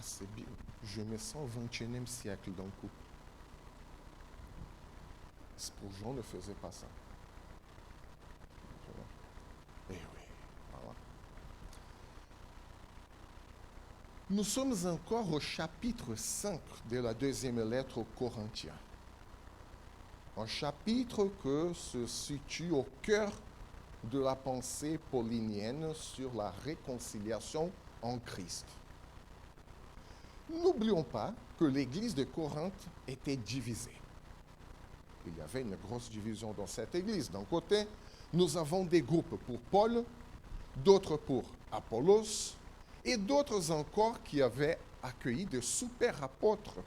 c'est bien, je me sens au 21e siècle d'un coup. Spurgeon ne faisait pas ça. Eh oui, voilà. Nous sommes encore au chapitre 5 de la deuxième lettre aux Corinthiens. Un chapitre qui se situe au cœur de la pensée paulinienne sur la réconciliation en Christ. N'oublions pas que l'église de Corinthe était divisée. Il y avait une grosse division dans cette église. D'un côté, nous avons des groupes pour Paul, d'autres pour Apollos, et d'autres encore qui avaient accueilli de super apôtres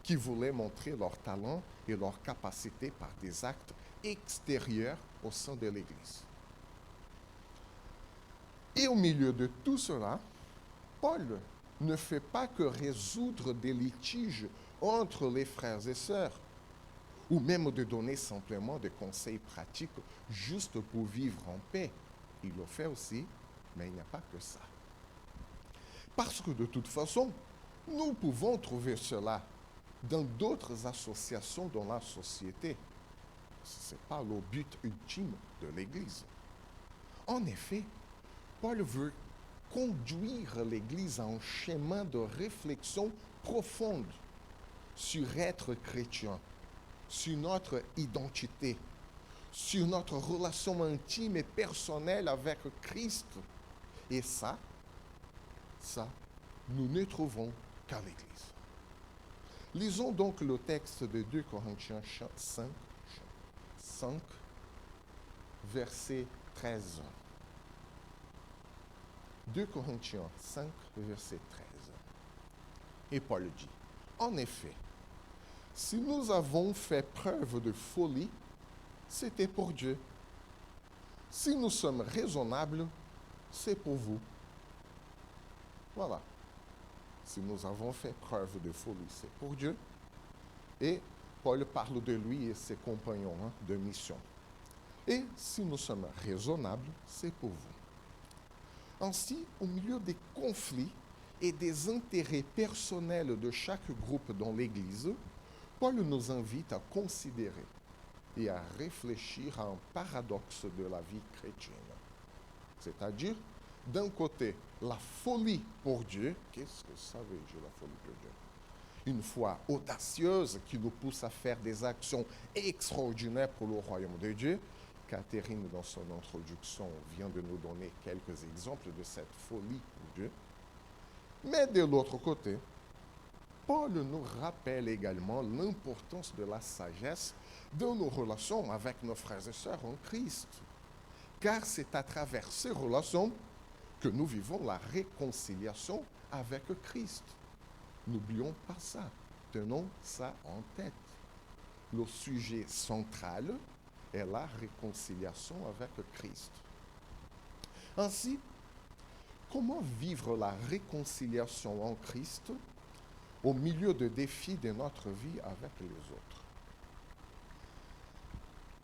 qui voulaient montrer leur talent et leur capacité par des actes extérieurs au sein de l'Église. Et au milieu de tout cela, Paul ne fait pas que résoudre des litiges entre les frères et sœurs, ou même de donner simplement des conseils pratiques juste pour vivre en paix. Il le fait aussi, mais il n'y a pas que ça. Parce que de toute façon, nous pouvons trouver cela dans d'autres associations dans la société. Ce n'est pas le but ultime de l'Église. En effet, Paul veut conduire l'Église à un chemin de réflexion profonde sur être chrétien, sur notre identité, sur notre relation intime et personnelle avec Christ. Et ça, nous ne trouvons qu'à l'Église. Lisons donc le texte de 2 Corinthiens 5, verset 13. 2 Corinthiens 5, verset 13. Et Paul dit, en effet, si nous avons fait preuve de folie, c'était pour Dieu. Si nous sommes raisonnables, c'est pour vous. Voilà. Si nous avons fait preuve de folie, c'est pour Dieu. Et Paul parle de lui et ses compagnons de mission. Et si nous sommes raisonnables, c'est pour vous. Ainsi, au milieu des conflits et des intérêts personnels de chaque groupe dans l'Église, Paul nous invite à considérer et à réfléchir à un paradoxe de la vie chrétienne. C'est-à-dire, d'un côté, la folie pour Dieu. Qu'est-ce que ça veut dire, la folie pour Dieu? Une foi audacieuse qui nous pousse à faire des actions extraordinaires pour le royaume de Dieu. Catherine, dans son introduction, vient de nous donner quelques exemples de cette folie pour Dieu. Mais de l'autre côté, Paul nous rappelle également l'importance de la sagesse dans nos relations avec nos frères et sœurs en Christ. Car c'est à travers ces relations que nous vivons la réconciliation avec Christ. N'oublions pas ça, tenons ça en tête. Le sujet central est la réconciliation avec Christ. Ainsi, comment vivre la réconciliation en Christ au milieu des défis de notre vie avec les autres?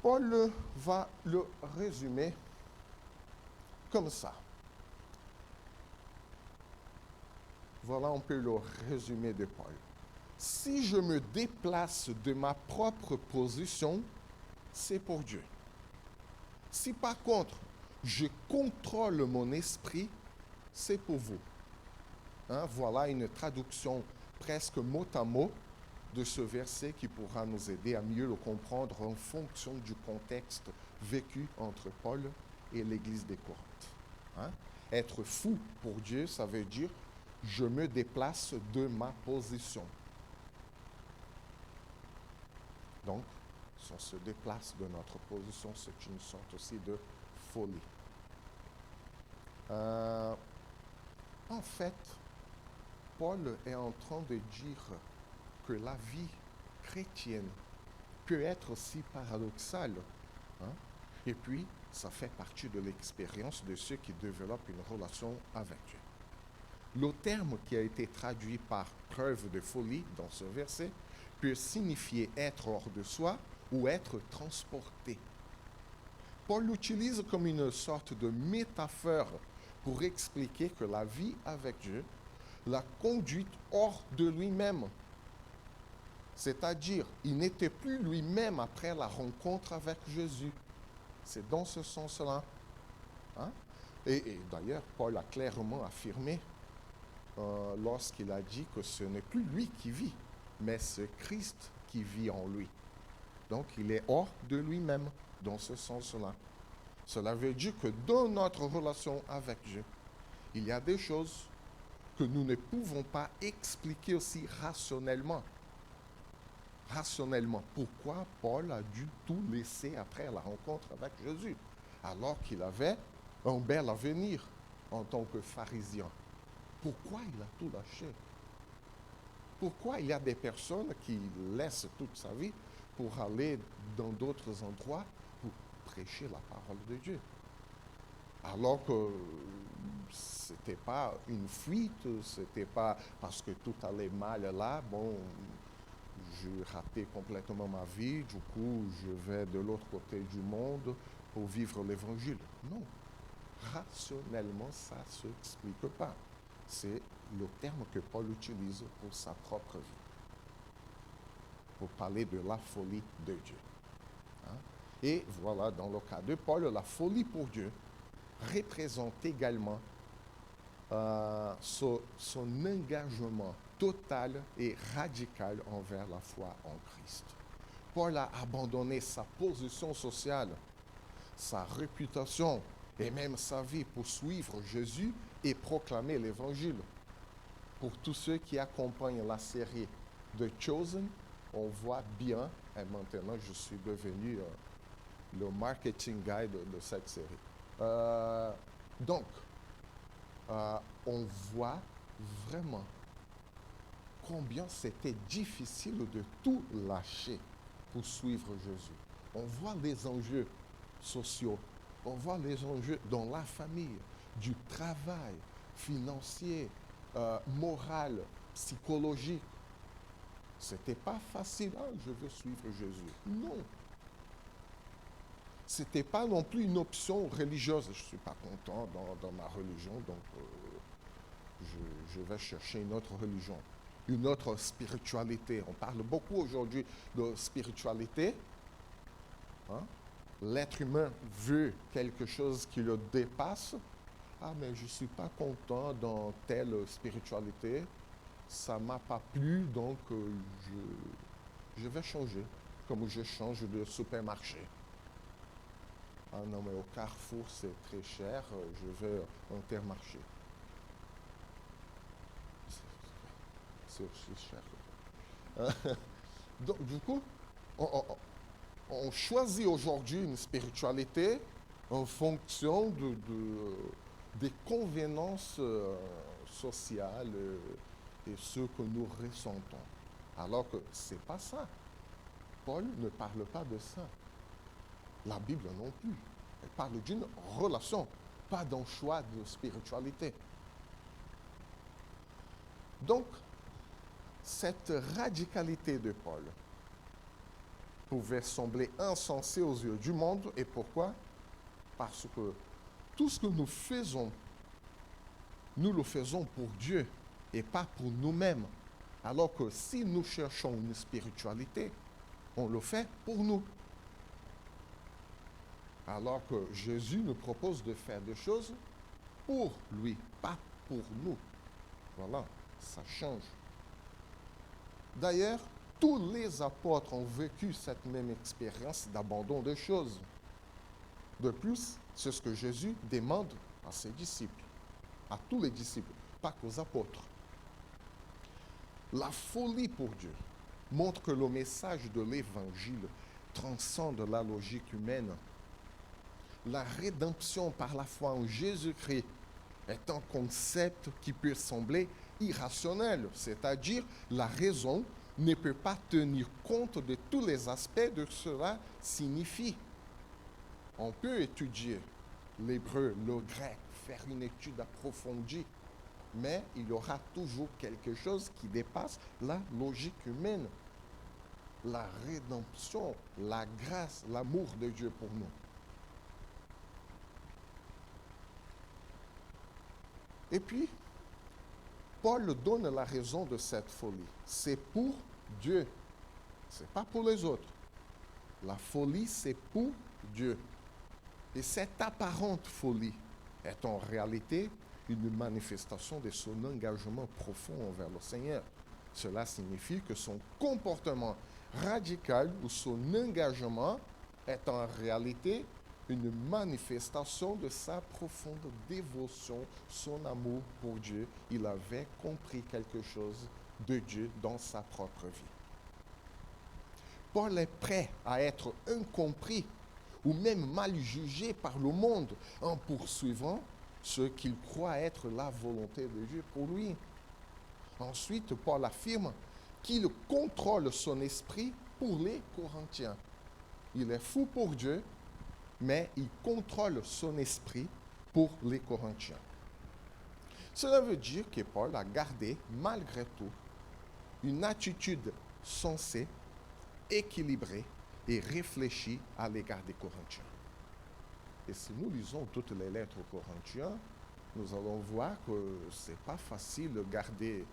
Paul va le résumer comme ça. Voilà un peu le résumé de Paul. Si je me déplace de ma propre position, c'est pour Dieu. Si par contre, je contrôle mon esprit, c'est pour vous. Voilà une traduction presque mot à mot de ce verset qui pourra nous aider à mieux le comprendre en fonction du contexte vécu entre Paul et l'église des Corinthes. Être fou pour Dieu, ça veut dire je me déplace de ma position. Donc, si on se déplace de notre position, c'est une sorte aussi de folie. En fait, Paul est en train de dire que la vie chrétienne peut être aussi paradoxale. Et puis, ça fait partie de l'expérience de ceux qui développent une relation avec Dieu. Le terme qui a été traduit par preuve de folie dans ce verset peut signifier être hors de soi ou être transporté. Paul l'utilise comme une sorte de métaphore pour expliquer que la vie avec Dieu l'a conduite hors de lui-même. C'est-à-dire, il n'était plus lui-même après la rencontre avec Jésus. C'est dans ce sens-là. Hein? Et d'ailleurs, Paul a clairement affirmé lorsqu'il a dit que ce n'est plus lui qui vit, mais c'est Christ qui vit en lui. Donc, il est hors de lui-même dans ce sens-là. Cela veut dire que dans notre relation avec Dieu, il y a des choses que nous ne pouvons pas expliquer aussi rationnellement. Rationnellement. Pourquoi Paul a dû tout laisser après la rencontre avec Jésus, alors qu'il avait un bel avenir en tant que pharisien? Pourquoi il a tout lâché? Pourquoi il y a des personnes qui laissent toute sa vie pour aller dans d'autres endroits pour prêcher la parole de Dieu? Alors que ce n'était pas une fuite, ce n'était pas parce que tout allait mal là, bon, j'ai raté complètement ma vie, du coup je vais de l'autre côté du monde pour vivre l'évangile. Non, rationnellement ça ne s'explique pas. C'est le terme que Paul utilise pour sa propre vie, pour parler de la folie de Dieu. Hein? Et voilà, dans le cas de Paul, la folie pour Dieu représente également son engagement total et radical envers la foi en Christ. Paul a abandonné sa position sociale, sa réputation et même sa vie pour suivre Jésus et proclamer l'Évangile. Pour tous ceux qui accompagnent la série The Chosen, on voit bien, et maintenant je suis devenu le marketing guy de cette série. Donc, on voit vraiment combien c'était difficile de tout lâcher pour suivre Jésus. On voit les enjeux sociaux, on voit les enjeux dans la famille, du travail, financier, moral, psychologique. C'était pas facile, je veux suivre Jésus. Non. C'était pas non plus une option religieuse. Je suis pas content dans ma religion, donc je vais chercher une autre religion, une autre spiritualité. On parle beaucoup aujourd'hui de spiritualité. Hein? L'être humain veut quelque chose qui le dépasse. Ah, mais je ne suis pas content dans telle spiritualité. Ça ne m'a pas plu, donc je vais changer. Comme je change de supermarché. Ah non, mais au Carrefour, c'est très cher. Je vais au Intermarché. C'est aussi cher. Donc, du coup, on choisit aujourd'hui une spiritualité en fonction des convenances sociales et ce que nous ressentons. Alors que ce n'est pas ça. Paul ne parle pas de ça. La Bible non plus. Elle parle d'une relation, pas d'un choix de spiritualité. Donc, cette radicalité de Paul pouvait sembler insensée aux yeux du monde. Et pourquoi? Parce que tout ce que nous faisons, nous le faisons pour Dieu et pas pour nous-mêmes. Alors que si nous cherchons une spiritualité, on le fait pour nous. Alors que Jésus nous propose de faire des choses pour lui, pas pour nous. Voilà, ça change. D'ailleurs, tous les apôtres ont vécu cette même expérience d'abandon de choses. De plus, c'est ce que Jésus demande à ses disciples, à tous les disciples, pas qu'aux apôtres. La folie pour Dieu montre que le message de l'Évangile transcende la logique humaine. La rédemption par la foi en Jésus-Christ est un concept qui peut sembler irrationnel, c'est-à-dire la raison ne peut pas tenir compte de tous les aspects de ce que cela signifie. On peut étudier l'hébreu, le grec, faire une étude approfondie, mais il y aura toujours quelque chose qui dépasse la logique humaine. La rédemption, la grâce, l'amour de Dieu pour nous. Et puis, Paul donne la raison de cette folie. C'est pour Dieu. Ce n'est pas pour les autres. La folie, c'est pour Dieu. Et cette apparente folie est en réalité une manifestation de son engagement profond envers le Seigneur. Cela signifie que son comportement radical ou son engagement est en réalité une manifestation de sa profonde dévotion, son amour pour Dieu. Il avait compris quelque chose de Dieu dans sa propre vie. Paul est prêt à être incompris ou même mal jugé par le monde en poursuivant ce qu'il croit être la volonté de Dieu pour lui. Ensuite, Paul affirme qu'il contrôle son esprit pour les Corinthiens. Il est fou pour Dieu, mais il contrôle son esprit pour les Corinthiens. Cela veut dire que Paul a gardé, malgré tout, une attitude sensée, équilibrée et réfléchie à l'égard des Corinthiens. Et si nous lisons toutes les lettres aux Corinthiens, nous allons voir que ce n'est pas facile de garder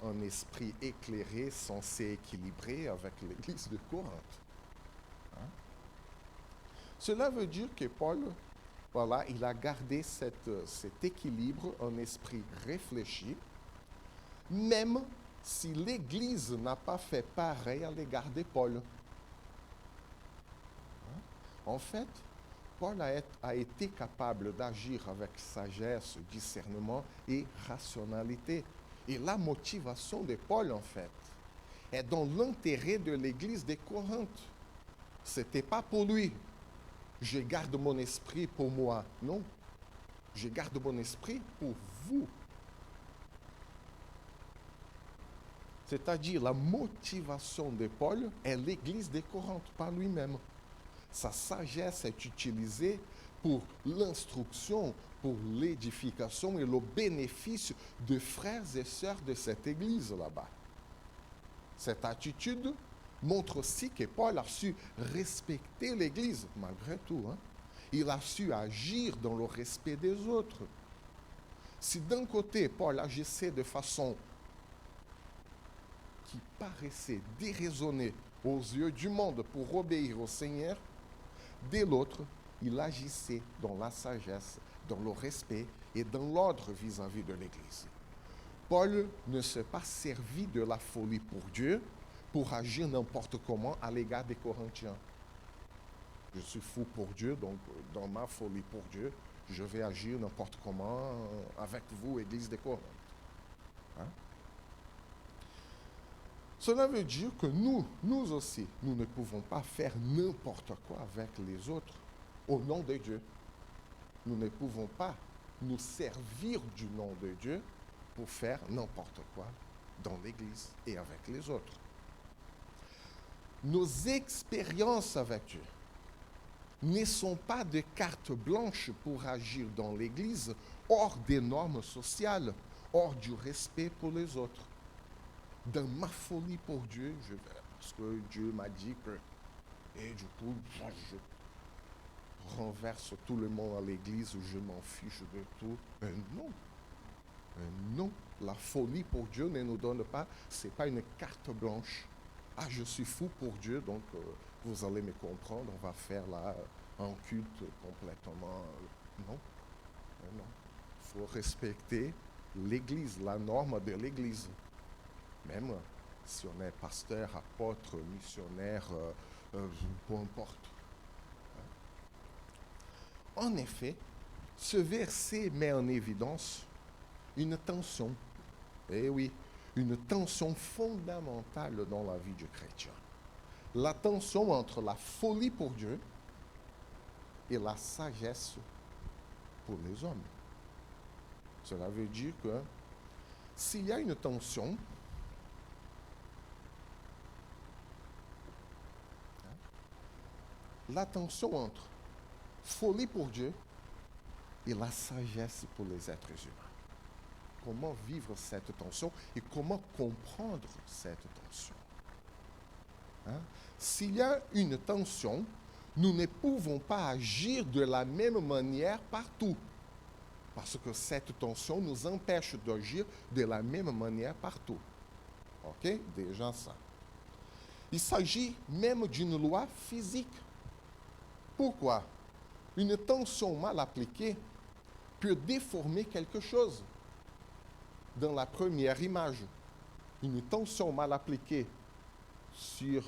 un esprit éclairé, sensé, équilibré avec l'église de Corinthe. Hein? Cela veut dire que Paul, voilà, il a gardé cet équilibre, un esprit réfléchi, même si l'Église n'a pas fait pareil à l'égard de Paul. Hein? En fait, Paul a été capable d'agir avec sagesse, discernement et rationalité. Et la motivation de Paul, en fait, est dans l'intérêt de l'Église de Corinthe. Ce n'était pas pour lui. Je garde mon esprit pour moi. Non. Je garde mon esprit pour vous. C'est-à-dire, la motivation de Paul est l'Église de Corinthe, pas lui-même. Sa sagesse est utilisée pour l'instruction, pour l'édification et le bénéfice de frères et sœurs de cette Église là-bas. Cette attitude montre aussi que Paul a su respecter l'Église, malgré tout. Hein. Il a su agir dans le respect des autres. Si d'un côté, Paul agissait de façon qui paraissait déraisonnée aux yeux du monde pour obéir au Seigneur, de l'autre, il agissait dans la sagesse, dans le respect et dans l'ordre vis-à-vis de l'Église. Paul ne s'est pas servi de la folie pour Dieu pour agir n'importe comment à l'égard des Corinthiens. Je suis fou pour Dieu, donc dans ma folie pour Dieu, je vais agir n'importe comment avec vous, Église de Corinthe. Hein? Cela veut dire que nous aussi, nous ne pouvons pas faire n'importe quoi avec les autres au nom de Dieu. Nous ne pouvons pas nous servir du nom de Dieu pour faire n'importe quoi dans l'Église et avec les autres. Nos expériences avec Dieu ne sont pas de carte blanche pour agir dans l'Église hors des normes sociales, hors du respect pour les autres. Dans ma folie pour Dieu, je vais, parce que Dieu m'a dit que, et du coup, je renverse tout le monde à l'église, je m'en fiche de tout. Non. Non. La folie pour Dieu ne nous donne pas, ce n'est pas une carte blanche. Ah, je suis fou pour Dieu, donc vous allez me comprendre, on va faire là un culte complètement. Non. Non. Il faut respecter l'église, la norme de l'église. Même si on est pasteur, apôtre, missionnaire, peu importe. En effet, ce verset met en évidence une tension. Eh oui, une tension fondamentale dans la vie du chrétien. La tension entre la folie pour Dieu et la sagesse pour les hommes. Cela veut dire que s'il y a une tension, la tension entre folie pour Dieu et la sagesse pour les êtres humains. Comment vivre cette tension et comment comprendre cette tension? Hein? S'il y a une tension, nous ne pouvons pas agir de la même manière partout. Parce que cette tension nous empêche d'agir de la même manière partout. OK? Déjà ça. Il s'agit même d'une loi physique. Pourquoi? Une tension mal appliquée peut déformer quelque chose. Dans la première image, une tension mal appliquée sur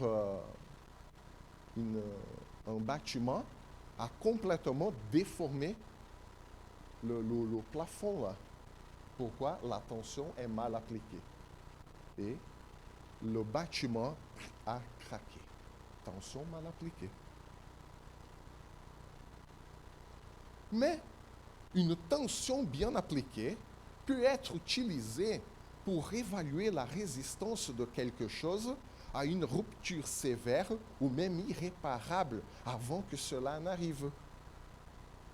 un bâtiment a complètement déformé le plafond là. Pourquoi? La tension est mal appliquée. Et le bâtiment a craqué. Tension mal appliquée. Mais une tension bien appliquée peut être utilisée pour évaluer la résistance de quelque chose à une rupture sévère ou même irréparable avant que cela n'arrive.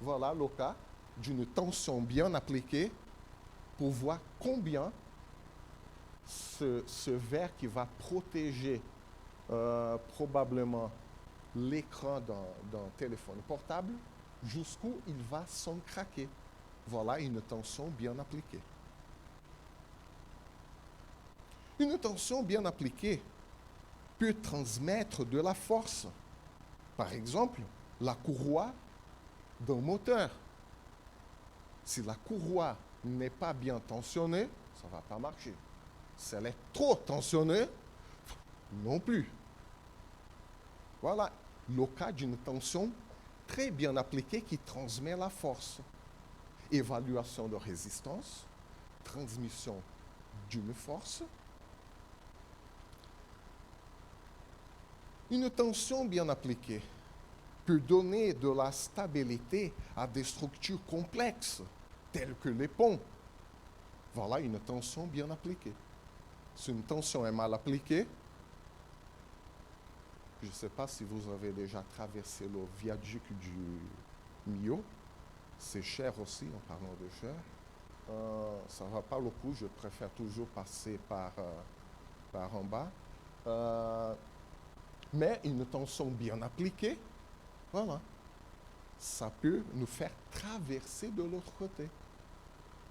Voilà le cas d'une tension bien appliquée pour voir combien ce verre qui va protéger probablement l'écran d'un téléphone portable, jusqu'où il va sans craquer. Voilà une tension bien appliquée. Une tension bien appliquée peut transmettre de la force. Par exemple, la courroie d'un moteur. Si la courroie n'est pas bien tensionnée, ça ne va pas marcher. Si elle est trop tensionnée, non plus. Voilà le cas d'une tension très bien appliquée qui transmet la force. Évaluation de résistance, transmission d'une force. Une tension bien appliquée peut donner de la stabilité à des structures complexes, telles que les ponts. Voilà une tension bien appliquée. Si une tension est mal appliquée, je ne sais pas si vous avez déjà traversé le viaduc du Millau. C'est cher aussi, en parlant de cher. Ça ne va pas le coup, je préfère toujours passer par en bas. Mais une tension bien appliquée, voilà, ça peut nous faire traverser de l'autre côté.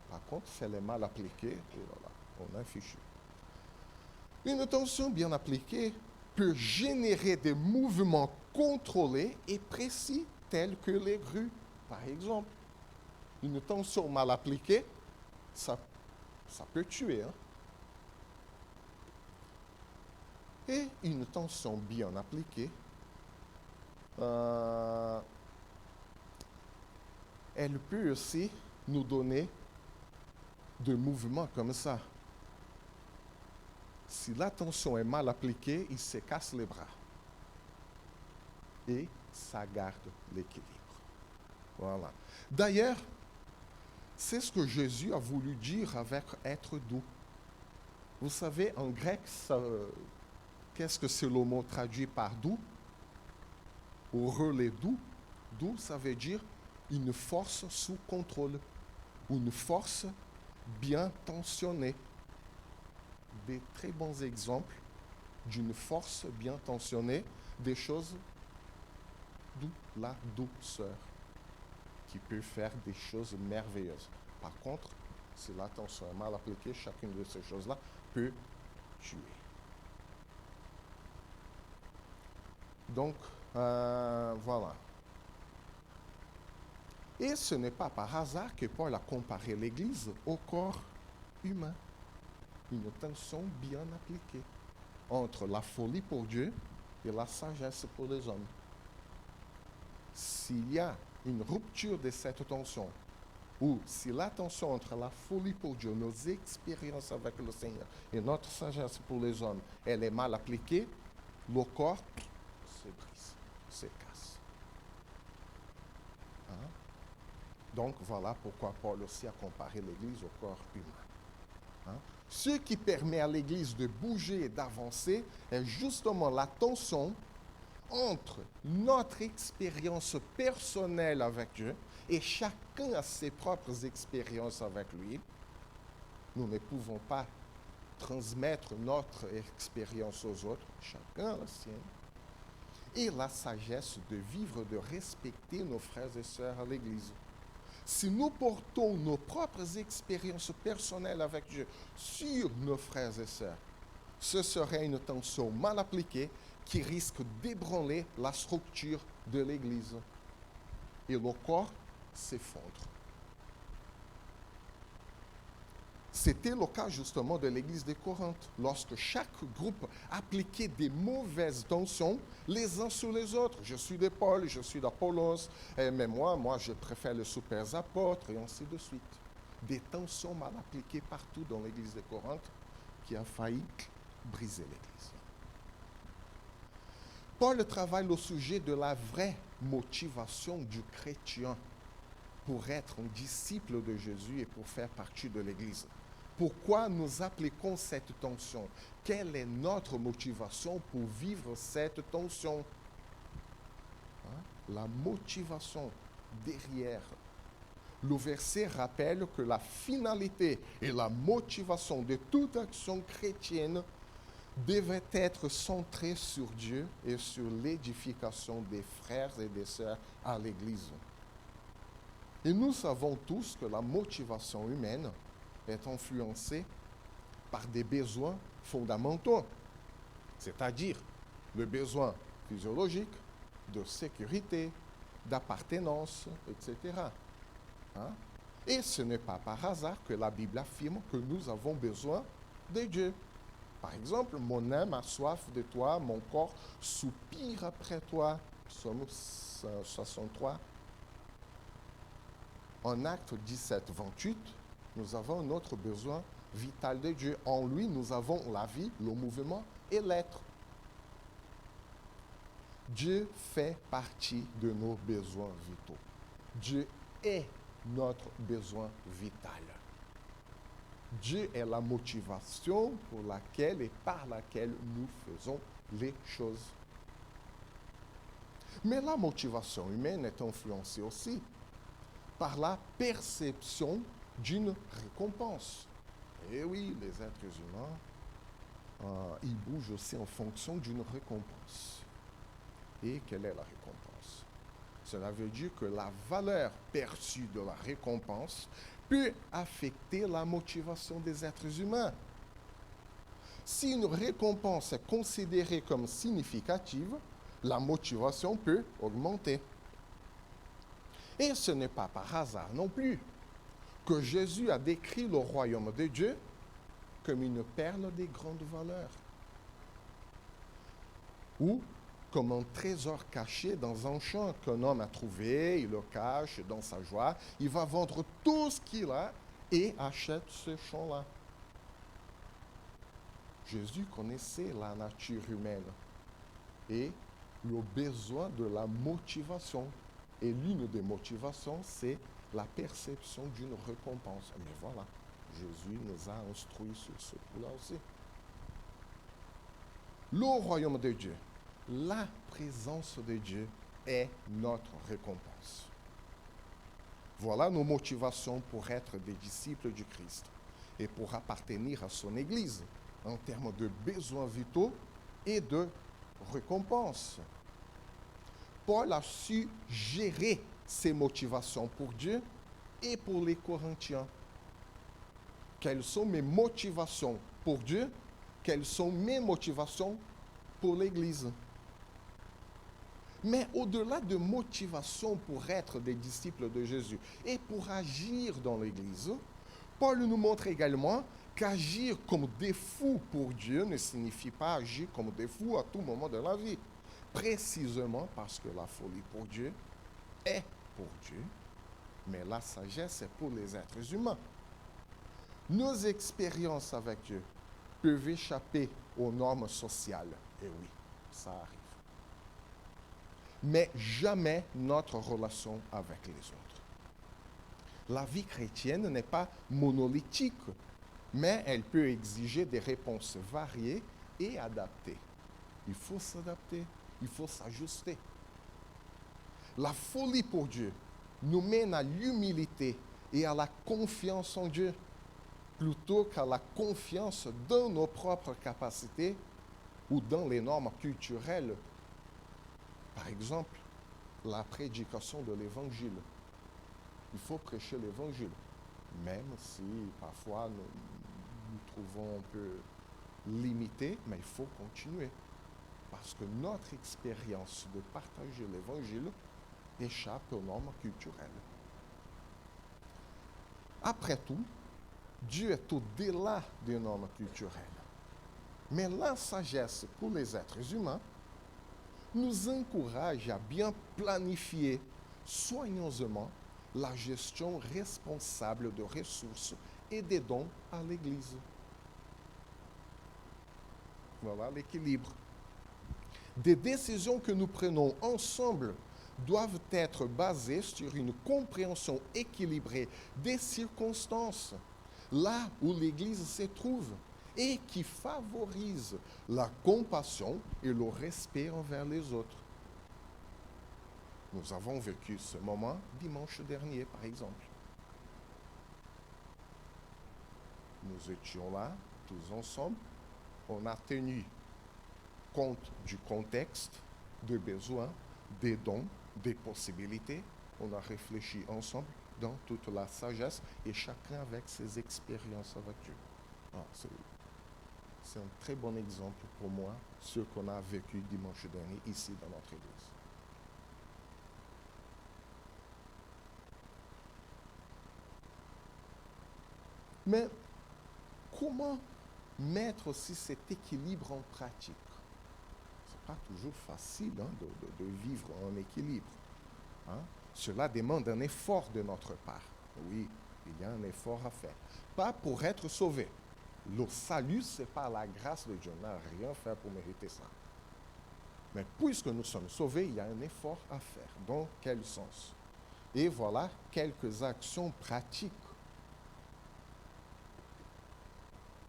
Par contre, si elle est mal appliquée, et voilà, on a un fichu. Une tension bien appliquée peut générer des mouvements contrôlés et précis, tels que les grues, par exemple. Une tension mal appliquée, ça peut tuer. Hein? Et une tension bien appliquée, elle peut aussi nous donner des mouvements comme ça. Si la tension est mal appliquée, il se casse les bras. Et ça garde l'équilibre. Voilà. D'ailleurs, c'est ce que Jésus a voulu dire avec être doux. Vous savez, en grec, qu'est-ce que c'est le mot traduit par doux? Au relais doux. Doux, ça veut dire une force sous contrôle. Ou une force bien tensionnée. Des très bons exemples d'une force bien tensionnée, des choses d'où la douceur, qui peut faire des choses merveilleuses. Par contre, si la tension est mal appliquée, chacune de ces choses-là peut tuer. Donc, voilà. Et ce n'est pas par hasard que Paul a comparé l'Église au corps humain. Une tension bien appliquée entre la folie pour Dieu et la sagesse pour les hommes. S'il y a une rupture de cette tension, ou si la tension entre la folie pour Dieu, nos expériences avec le Seigneur et notre sagesse pour les hommes, elle est mal appliquée, le corps se brise, se casse. Hein? Donc voilà pourquoi Paul aussi a comparé l'Église au corps humain. Hein? Ce qui permet à l'Église de bouger et d'avancer est justement la tension entre notre expérience personnelle avec Dieu, et chacun a ses propres expériences avec lui. Nous ne pouvons pas transmettre notre expérience aux autres, chacun a la sienne. Et la sagesse de vivre, de respecter nos frères et sœurs à l'Église. Si nous portons nos propres expériences personnelles avec Dieu sur nos frères et sœurs, ce serait une tension mal appliquée qui risque d'ébranler la structure de l'Église. Et le corps s'effondre. C'était le cas justement de l'Église de Corinthe, lorsque chaque groupe appliquait des mauvaises tensions les uns sur les autres. Je suis de Paul, je suis d'Apollos, mais moi je préfère les super apôtres, et ainsi de suite. Des tensions mal appliquées partout dans l'Église de Corinthe qui a failli briser l'Église. Paul travaille au sujet de la vraie motivation du chrétien pour être un disciple de Jésus et pour faire partie de l'Église. Pourquoi nous appliquons cette tension? Quelle est notre motivation pour vivre cette tension? La motivation derrière. Le verset rappelle que la finalité et la motivation de toute action chrétienne devait être centrée sur Dieu et sur l'édification des frères et des sœurs à l'Église. Et nous savons tous que la motivation humaine est influencée par des besoins fondamentaux, c'est-à-dire le besoin physiologique, de sécurité, d'appartenance, etc. Et ce n'est pas par hasard que la Bible affirme que nous avons besoin de Dieu. Par exemple, mon âme a soif de toi, mon corps soupire après toi. Psaume 63. En Acte 17, 28, nous avons un autre besoin vital de Dieu. En lui, nous avons la vie, le mouvement et l'être. Dieu fait partie de nos besoins vitaux. Dieu est notre besoin vital. Dieu est la motivation pour laquelle et par laquelle nous faisons les choses. Mais la motivation humaine est influencée aussi par la perception d'une récompense. Et oui, les êtres humains, ils bougent aussi en fonction d'une récompense. Et quelle est la récompense? Cela veut dire que la valeur perçue de la récompense peut affecter la motivation des êtres humains. Si une récompense est considérée comme significative, la motivation peut augmenter. Et ce n'est pas par hasard non plus que Jésus a décrit le royaume de Dieu comme une perle de grande valeur, ou comme un trésor caché dans un champ qu'un homme a trouvé, il le cache dans sa joie, il va vendre tout ce qu'il a et achète ce champ-là. Jésus connaissait la nature humaine et le besoin de la motivation. Et l'une des motivations, c'est la perception d'une récompense. Mais voilà, Jésus nous a instruits sur ce coup-là aussi. Le royaume de Dieu, la présence de Dieu est notre récompense. Voilà nos motivations pour être des disciples du Christ et pour appartenir à son Église en termes de besoins vitaux et de récompenses. Paul a su gérer ses motivations pour Dieu et pour les Corinthiens. Quelles sont mes motivations pour Dieu? Quelles sont mes motivations pour l'Église? Mais au-delà de motivation pour être des disciples de Jésus et pour agir dans l'Église, Paul nous montre également qu'agir comme des fous pour Dieu ne signifie pas agir comme des fous à tout moment de la vie. Précisément parce que la folie pour Dieu est pour Dieu, mais la sagesse est pour les êtres humains. Nos expériences avec Dieu peuvent échapper aux normes sociales. Et oui, ça arrive. Mais jamais notre relation avec les autres. La vie chrétienne n'est pas monolithique, mais elle peut exiger des réponses variées et adaptées. Il faut s'adapter, il faut s'ajuster. La folie pour Dieu nous mène à l'humilité et à la confiance en Dieu, plutôt qu'à la confiance dans nos propres capacités ou dans les normes culturelles. Par exemple, la prédication de l'Évangile. Il faut prêcher l'évangile, même si parfois nous trouvons un peu limité, mais il faut continuer. Parce que notre expérience de partager l'évangile échappe aux normes culturelles. Après tout, Dieu est au-delà des normes culturelles. Mais la sagesse pour les êtres humains nous encourage à bien planifier soigneusement la gestion responsable de ressources et des dons à l'Église. Voilà l'équilibre. Des décisions que nous prenons ensemble doivent être basées sur une compréhension équilibrée des circonstances, là où l'Église se trouve, et qui favorisent la compassion et le respect envers les autres. Nous avons vécu ce moment dimanche dernier, par exemple. Nous étions là, tous ensemble. On a tenu compte du contexte, des besoins, des dons, des possibilités. On a réfléchi ensemble dans toute la sagesse et chacun avec ses expériences avec Dieu. C'est un très bon exemple pour moi, ce qu'on a vécu dimanche dernier ici dans notre église. Mais comment mettre aussi cet équilibre en pratique? Ce n'est pas toujours facile de vivre en équilibre. Cela demande un effort de notre part. Oui, il y a un effort à faire. Pas pour être sauvé. Le salut, c'est par la grâce de Dieu. On n'a rien fait pour mériter ça. Mais puisque nous sommes sauvés, il y a un effort à faire. Dans quel sens? Et voilà quelques actions pratiques.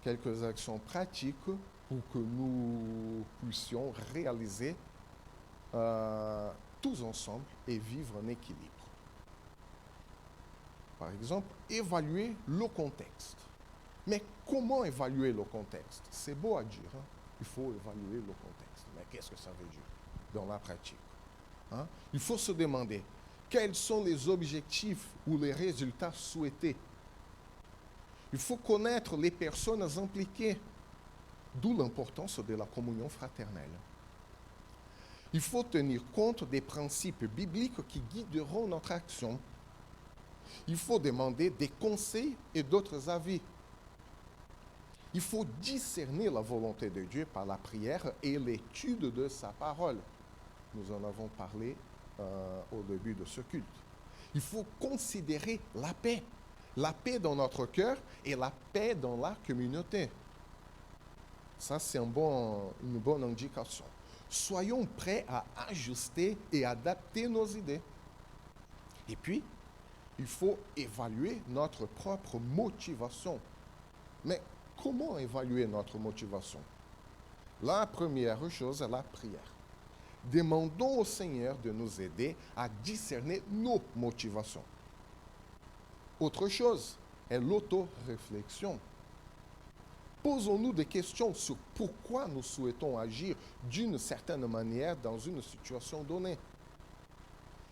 Quelques actions pratiques pour que nous puissions réaliser tous ensemble et vivre en équilibre. Par exemple, évaluer le contexte. Mais comment évaluer le contexte? C'est beau à dire, il faut évaluer le contexte. Mais qu'est-ce que ça veut dire dans la pratique? Il faut se demander quels sont les objectifs ou les résultats souhaités. Il faut connaître les personnes impliquées, d'où l'importance de la communion fraternelle. Il faut tenir compte des principes bibliques qui guideront notre action. Il faut demander des conseils et d'autres avis. Il faut discerner la volonté de Dieu par la prière et l'étude de sa parole. Nous en avons parlé au début de ce culte. Il faut considérer la paix dans notre cœur et la paix dans la communauté. Ça, c'est une bonne indication. Soyons prêts à ajuster et adapter nos idées. Et puis, il faut évaluer notre propre motivation. Mais comment évaluer notre motivation? La première chose est la prière. Demandons au Seigneur de nous aider à discerner nos motivations. Autre chose est l'auto-réflexion. Posons-nous des questions sur pourquoi nous souhaitons agir d'une certaine manière dans une situation donnée.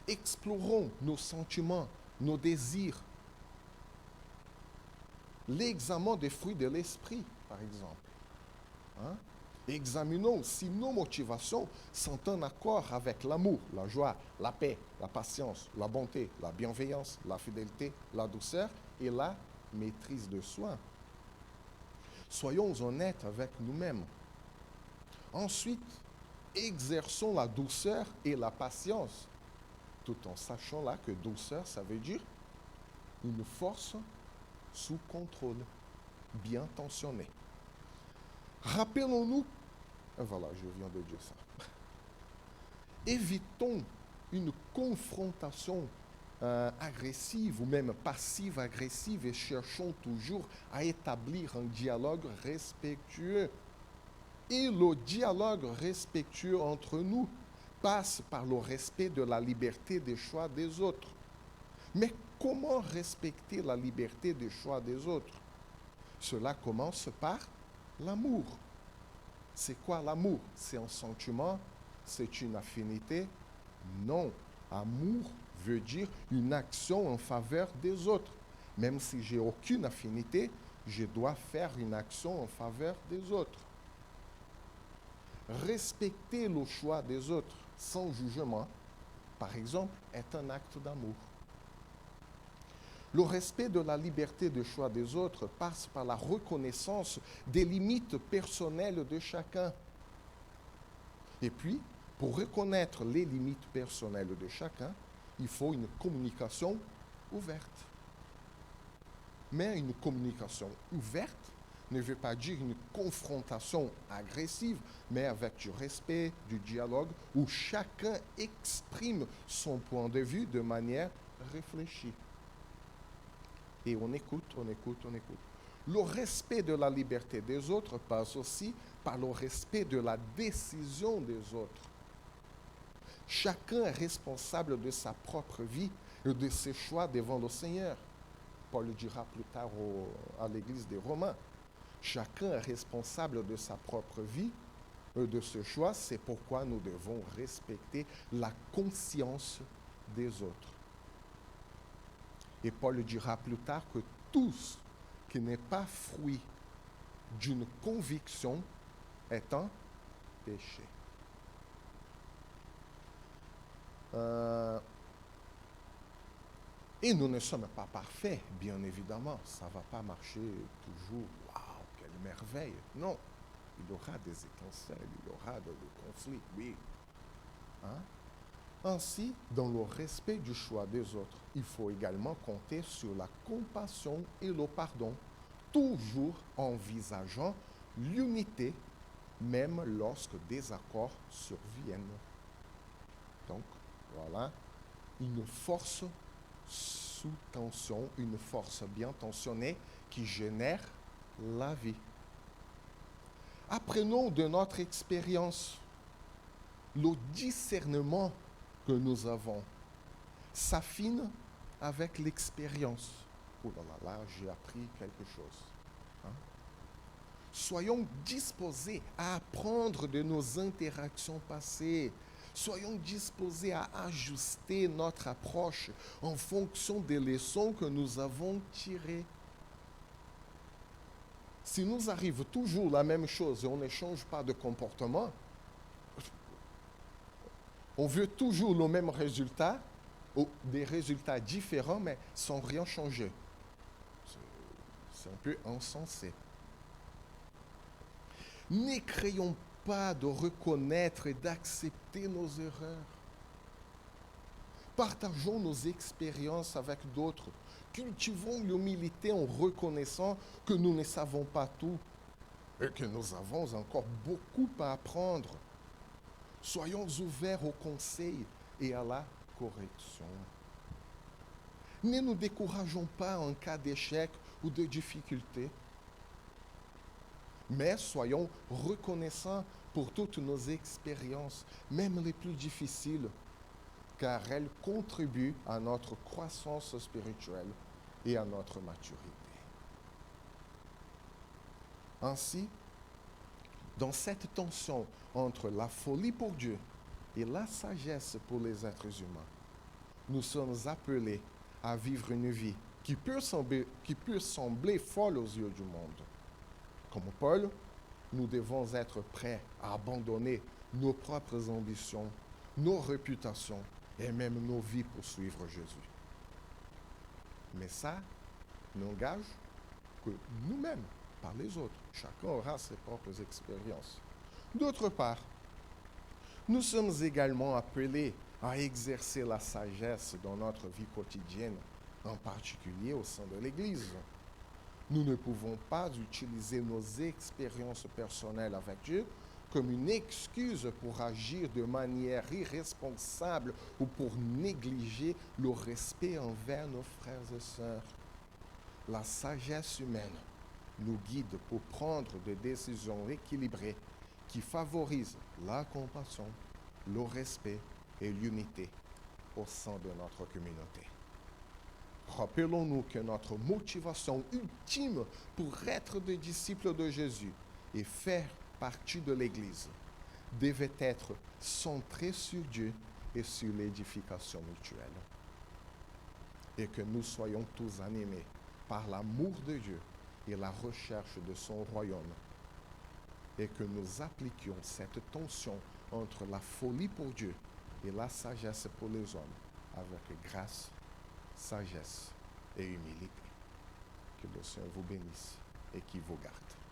Explorons nos sentiments, nos désirs. L'examen des fruits de l'esprit, par exemple. Examinons si nos motivations sont en accord avec l'amour, la joie, la paix, la patience, la bonté, la bienveillance, la fidélité, la douceur et la maîtrise de soi. Soyons honnêtes avec nous-mêmes. Ensuite, exerçons la douceur et la patience, tout en sachant là que douceur, ça veut dire une force sous contrôle, bien tentionnée. Rappelons-nous, voilà, je viens de dire ça. Évitons une confrontation agressive ou même passive-agressive et cherchons toujours à établir un dialogue respectueux. Et le dialogue respectueux entre nous passe par le respect de la liberté des choix des autres. Mais comment respecter la liberté des choix des autres? Cela commence par l'amour. C'est quoi l'amour? C'est un sentiment? C'est une affinité? Non. Amour veut dire une action en faveur des autres. Même si j'ai aucune affinité, je dois faire une action en faveur des autres. Respecter le choix des autres sans jugement, par exemple, est un acte d'amour. Le respect de la liberté de choix des autres passe par la reconnaissance des limites personnelles de chacun. Et puis, pour reconnaître les limites personnelles de chacun, il faut une communication ouverte. Mais une communication ouverte ne veut pas dire une confrontation agressive, mais avec du respect, du dialogue, où chacun exprime son point de vue de manière réfléchie. Et on écoute. Le respect de la liberté des autres passe aussi par le respect de la décision des autres. Chacun est responsable de sa propre vie et de ses choix devant le Seigneur. Paul le dira plus tard à l'église des Romains. Chacun est responsable de sa propre vie et de ses choix. C'est pourquoi nous devons respecter la conscience des autres. Et Paul dira plus tard que tout ce qui n'est pas fruit d'une conviction est un péché. Et nous ne sommes pas parfaits, bien évidemment. Ça ne va pas marcher toujours. Waouh, quelle merveille. Non, il y aura des étincelles, il y aura des conflits, oui. Ainsi, dans le respect du choix des autres, il faut également compter sur la compassion et le pardon, toujours envisageant l'unité, même lorsque des accords surviennent. Donc, voilà, une force sous tension, une force bien tensionnée qui génère la vie. Apprenons de notre expérience. Le discernement que nous avons s'affine avec l'expérience. Oh là, j'ai appris quelque chose. Soyons disposés à apprendre de nos interactions passées. Soyons disposés à ajuster notre approche en fonction des leçons que nous avons tirées. Si nous arrive toujours la même chose et on ne change pas de comportement, on veut toujours le même résultat, ou des résultats différents, mais sans rien changer. C'est un peu insensé. N'écrions pas de reconnaître et d'accepter nos erreurs. Partageons nos expériences avec d'autres. Cultivons l'humilité en reconnaissant que nous ne savons pas tout et que nous avons encore beaucoup à apprendre. Soyons ouverts au conseil et à la correction. Ne nous décourageons pas en cas d'échec ou de difficulté, mais soyons reconnaissants pour toutes nos expériences, même les plus difficiles, car elles contribuent à notre croissance spirituelle et à notre maturité. Ainsi, dans cette tension entre la folie pour Dieu et la sagesse pour les êtres humains, nous sommes appelés à vivre une vie qui peut sembler folle aux yeux du monde. Comme Paul, nous devons être prêts à abandonner nos propres ambitions, nos réputations et même nos vies pour suivre Jésus. Mais ça n'engage que nous-mêmes, par les autres. Chacun aura ses propres expériences. D'autre part, nous sommes également appelés à exercer la sagesse dans notre vie quotidienne, en particulier au sein de l'Église. Nous ne pouvons pas utiliser nos expériences personnelles avec Dieu comme une excuse pour agir de manière irresponsable ou pour négliger le respect envers nos frères et sœurs. La sagesse humaine nous guide pour prendre des décisions équilibrées qui favorisent la compassion, le respect et l'unité au sein de notre communauté. Rappelons-nous que notre motivation ultime pour être des disciples de Jésus et faire partie de l'Église devait être centrée sur Dieu et sur l'édification mutuelle. et que nous soyons tous animés par l'amour de Dieu et la recherche de son royaume, et que nous appliquions cette tension entre la folie pour Dieu et la sagesse pour les hommes avec grâce, sagesse et humilité. Que le Seigneur vous bénisse et qu'il vous garde.